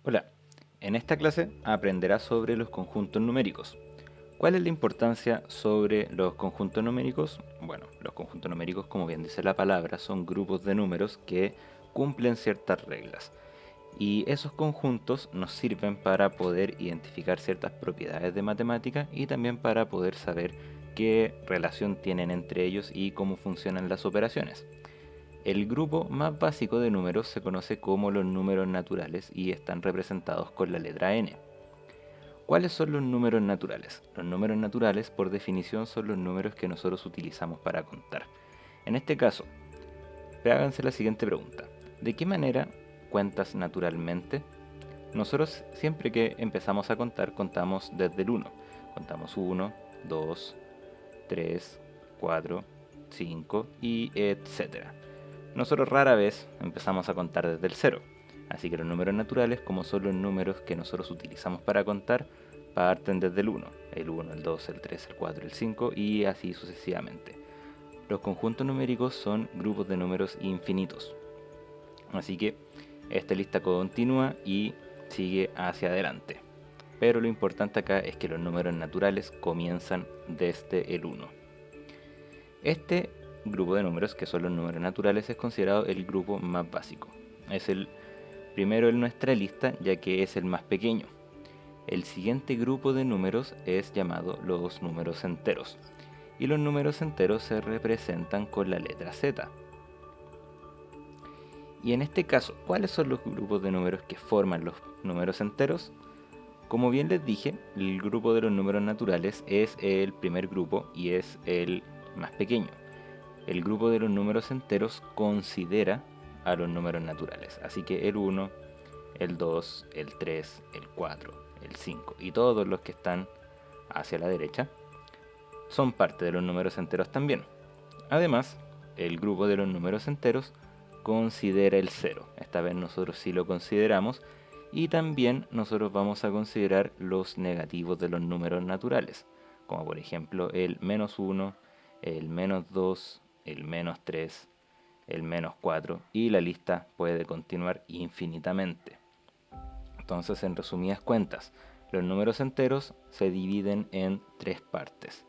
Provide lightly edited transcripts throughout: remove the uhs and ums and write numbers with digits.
Hola, en esta clase aprenderás sobre los conjuntos numéricos. ¿Cuál es la importancia sobre los conjuntos numéricos? Bueno, los conjuntos numéricos, como bien dice la palabra, son grupos de números que cumplen ciertas reglas. Y esos conjuntos nos sirven para poder identificar ciertas propiedades de matemática y también para poder saber qué relación tienen entre ellos y cómo funcionan las operaciones. El grupo más básico de números se conoce como los números naturales y están representados con la letra n. ¿Cuáles son los números naturales? Los números naturales, por definición, son los números que nosotros utilizamos para contar. En este caso, háganse la siguiente pregunta. ¿De qué manera cuentas naturalmente? Nosotros siempre que empezamos a contar, contamos desde el 1. Contamos 1, 2, 3, 4, 5 y etcétera. Nosotros rara vez empezamos a contar desde el 0. Así que los números naturales, como son los números que nosotros utilizamos para contar, parten desde el 1. El 1, el 2, el 3, el 4, el 5 y así sucesivamente. Los conjuntos numéricos son grupos de números infinitos. Así que esta lista continúa y sigue hacia adelante. Pero lo importante acá es que los números naturales comienzan desde el 1. Este grupo de números, que son los números naturales, es considerado el grupo más básico. Es el primero en nuestra lista, ya que es el más pequeño. El siguiente grupo de números es llamado los números enteros. Y los números enteros se representan con la letra Z. Y en este caso, ¿cuáles son los grupos de números que forman los números enteros? Como bien les dije, el grupo de los números naturales es el primer grupo y es el más pequeño. El grupo de los números enteros considera a los números naturales. Así que el 1, el 2, el 3, el 4, el 5 y todos los que están hacia la derecha son parte de los números enteros también. Además, el grupo de los números enteros considera el 0. Esta vez nosotros sí lo consideramos. Y también nosotros vamos a considerar los negativos de los números naturales, como por ejemplo el menos 1, el menos 2, el menos 3, el menos 4 y la lista puede continuar infinitamente. Entonces, en resumidas cuentas, los números enteros se dividen en tres partes.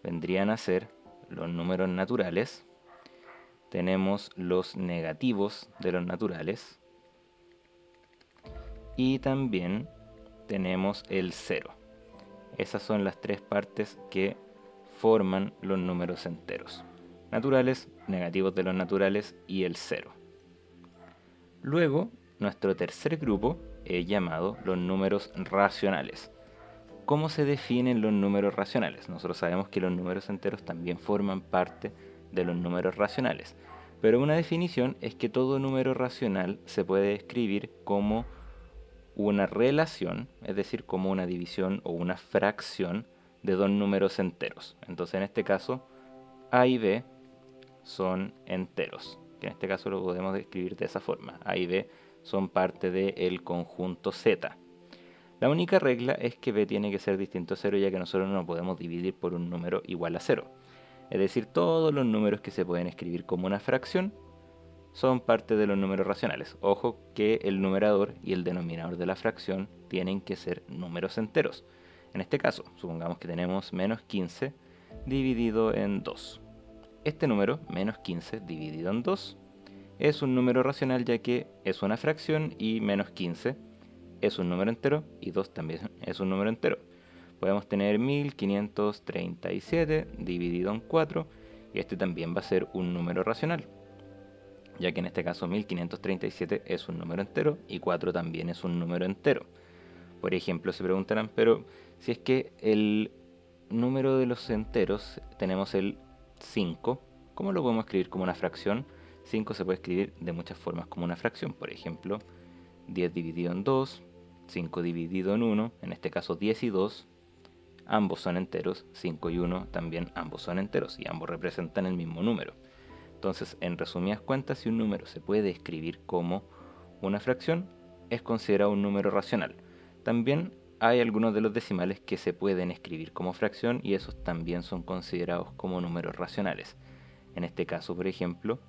Vendrían a ser los números naturales, tenemos los negativos de los naturales y también tenemos el 0. Esas son las tres partes que forman los números enteros. Naturales, negativos de los naturales y el 0. Luego, nuestro tercer grupo es llamado los números racionales. ¿Cómo se definen los números racionales? Nosotros sabemos que los números enteros también forman parte de los números racionales. Pero una definición es que todo número racional se puede escribir como una relación, es decir, como una división o una fracción de dos números enteros. Entonces, en este caso, A y B son enteros, que en este caso lo podemos describir de esa forma. A y B son parte del conjunto Z. La única regla es que B tiene que ser distinto a 0, ya que nosotros no podemos dividir por un número igual a 0. Es decir, todos los números que se pueden escribir como una fracción son parte de los números racionales. Ojo que el numerador y el denominador de la fracción tienen que ser números enteros. En este caso, supongamos que tenemos menos 15 dividido en 2. Este número, menos 15 dividido en 2, es un número racional ya que es una fracción y menos 15 es un número entero y 2 también es un número entero. Podemos tener 1537 dividido en 4 y este también va a ser un número racional, ya que en este caso 1537 es un número entero y 4 también es un número entero. Por ejemplo, se preguntarán, pero si es que el número de los enteros tenemos el 5, ¿cómo lo podemos escribir como una fracción? 5 se puede escribir de muchas formas como una fracción. Por ejemplo, 10 dividido en 2, 5 dividido en 1, en este caso 10 y 2, ambos son enteros, 5 y 1 también ambos son enteros y ambos representan el mismo número. Entonces, en resumidas cuentas, si un número se puede escribir como una fracción, es considerado un número racional. También hay algunos de los decimales que se pueden escribir como fracción y esos también son considerados como números racionales. En este caso, por ejemplo,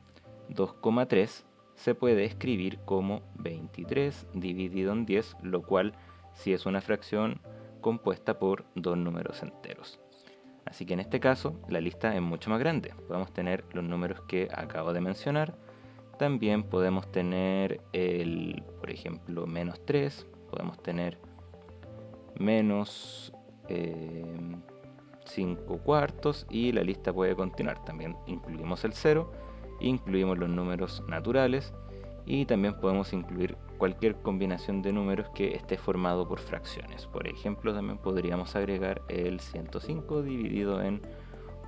2,3 se puede escribir como 23 dividido en 10, lo cual sí es una fracción compuesta por dos números enteros. Así que en este caso la lista es mucho más grande. Podemos tener los números que acabo de mencionar. También podemos tener por ejemplo, menos 3. Podemos tener menos 5 cuartos y la lista puede continuar. También incluimos el 0, incluimos los números naturales y también podemos incluir cualquier combinación de números que esté formado por fracciones. Por ejemplo, también podríamos agregar el 105 dividido en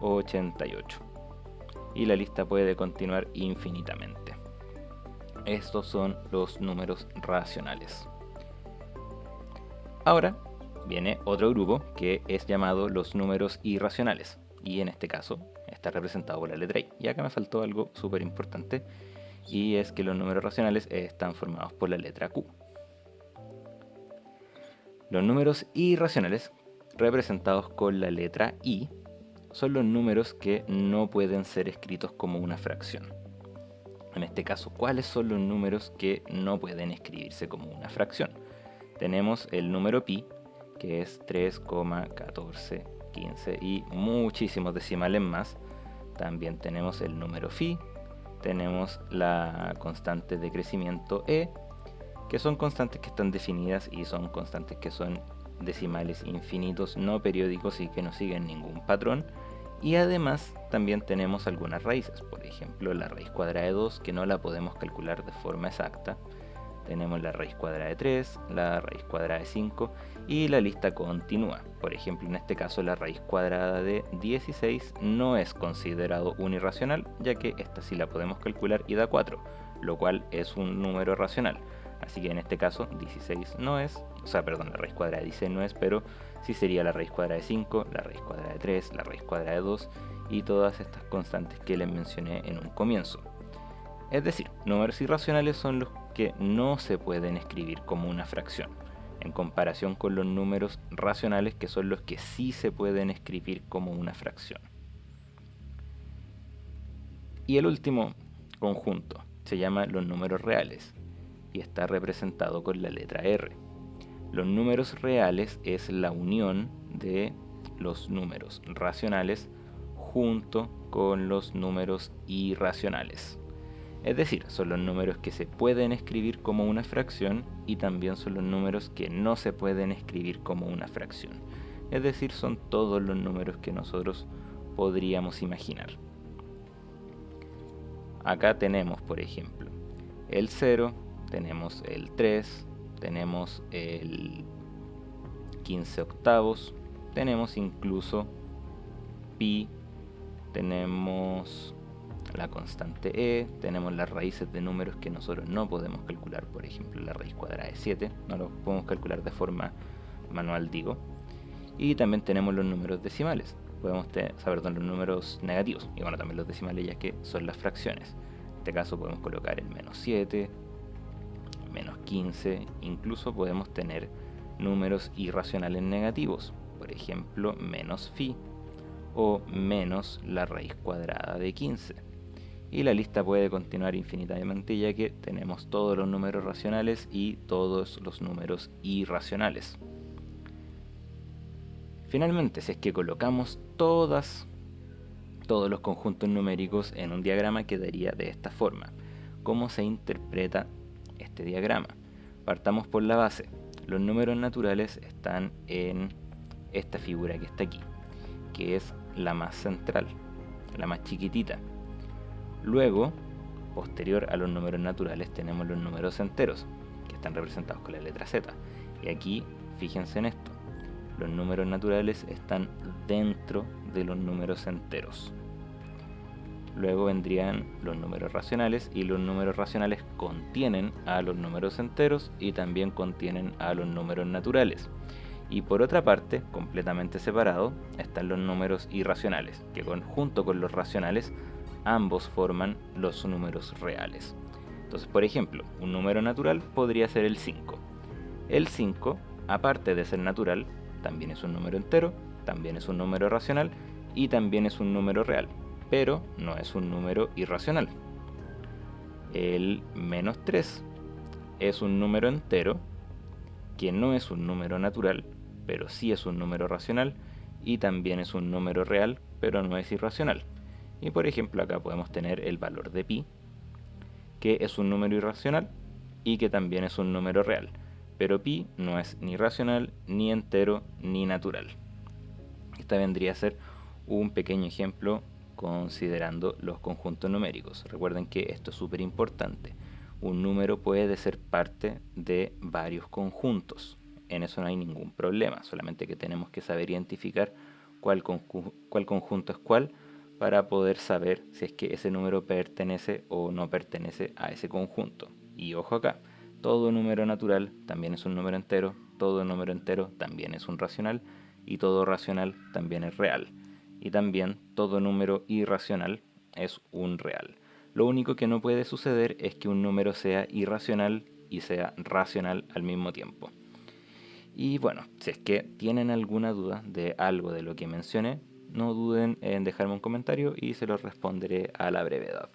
88. Y la lista puede continuar infinitamente. Estos son los números racionales. Ahora viene otro grupo que es llamado los números irracionales. Y en este caso está representado por la letra I. Y acá me faltó algo súper importante. Y es que los números racionales están formados por la letra Q. Los números irracionales, representados con la letra I, son los números que no pueden ser escritos como una fracción. En este caso, ¿cuáles son los números que no pueden escribirse como una fracción? Tenemos el número pi, que es 3,1415 y muchísimos decimales más. También tenemos el número phi, tenemos la constante de crecimiento e, que son constantes que están definidas y son constantes que son decimales infinitos no periódicos y que no siguen ningún patrón. Y además también tenemos algunas raíces, por ejemplo la raíz cuadrada de 2, que no la podemos calcular de forma exacta. Tenemos la raíz cuadrada de 3, la raíz cuadrada de 5 y la lista continúa. Por ejemplo, en este caso la raíz cuadrada de 16 no es considerado un irracional, ya que esta sí la podemos calcular y da 4, lo cual es un número racional. Así que en este caso 16 no es, la raíz cuadrada de 16 no es, pero sí sería la raíz cuadrada de 5, la raíz cuadrada de 3, la raíz cuadrada de 2 y todas estas constantes que les mencioné en un comienzo. Es decir, números irracionales son los que no se pueden escribir como una fracción, en comparación con los números racionales, que son los que sí se pueden escribir como una fracción. Y el último conjunto se llama los números reales y está representado con la letra R. Los números reales es la unión de los números racionales junto con los números irracionales. Es decir, son los números que se pueden escribir como una fracción y también son los números que no se pueden escribir como una fracción. Es decir, son todos los números que nosotros podríamos imaginar. Acá tenemos, por ejemplo, el 0, tenemos el 3, tenemos el 15 octavos, tenemos incluso pi, tenemos la constante e, tenemos las raíces de números que nosotros no podemos calcular, por ejemplo la raíz cuadrada de 7, no lo podemos calcular de forma manual, digo. Y también tenemos los números decimales, podemos los números negativos, y bueno, también los decimales, ya que son las fracciones. En este caso podemos colocar el menos 7, menos 15, incluso podemos tener números irracionales negativos, por ejemplo menos phi o menos la raíz cuadrada de 15. Y la lista puede continuar infinitamente, ya que tenemos todos los números racionales y todos los números irracionales. Finalmente, si es que colocamos todos los conjuntos numéricos en un diagrama, quedaría de esta forma. ¿Cómo se interpreta este diagrama? Partamos por la base. Los números naturales están en esta figura que está aquí, que es la más central, la más chiquitita. Luego, posterior a los números naturales, tenemos los números enteros, que están representados con la letra Z. Y aquí, fíjense en esto, los números naturales están dentro de los números enteros. Luego vendrían los números racionales, y los números racionales contienen a los números enteros y también contienen a los números naturales. Y por otra parte, completamente separado, están los números irracionales, que junto con los racionales ambos forman los números reales. Entonces, por ejemplo, un número natural podría ser el 5. El 5, aparte de ser natural, también es un número entero, también es un número racional y también es un número real, pero no es un número irracional. El menos 3 es un número entero, que no es un número natural, pero sí es un número racional, y también es un número real, pero no es irracional. Y por ejemplo acá podemos tener el valor de pi, que es un número irracional y que también es un número real, pero pi no es ni racional, ni entero, ni natural. Esta vendría a ser un pequeño ejemplo considerando los conjuntos numéricos. Recuerden que esto es súper importante. Un número puede ser parte de varios conjuntos. En eso no hay ningún problema, solamente que tenemos que saber identificar cuál conjunto es cuál para poder saber si es que ese número pertenece o no pertenece a ese conjunto. Y ojo acá, todo número natural también es un número entero, todo número entero también es un racional y todo racional también es real. Y también todo número irracional es un real. Lo único que no puede suceder es que un número sea irracional y sea racional al mismo tiempo. Y bueno, si es que tienen alguna duda de algo de lo que mencioné, no duden en dejarme un comentario y se los responderé a la brevedad.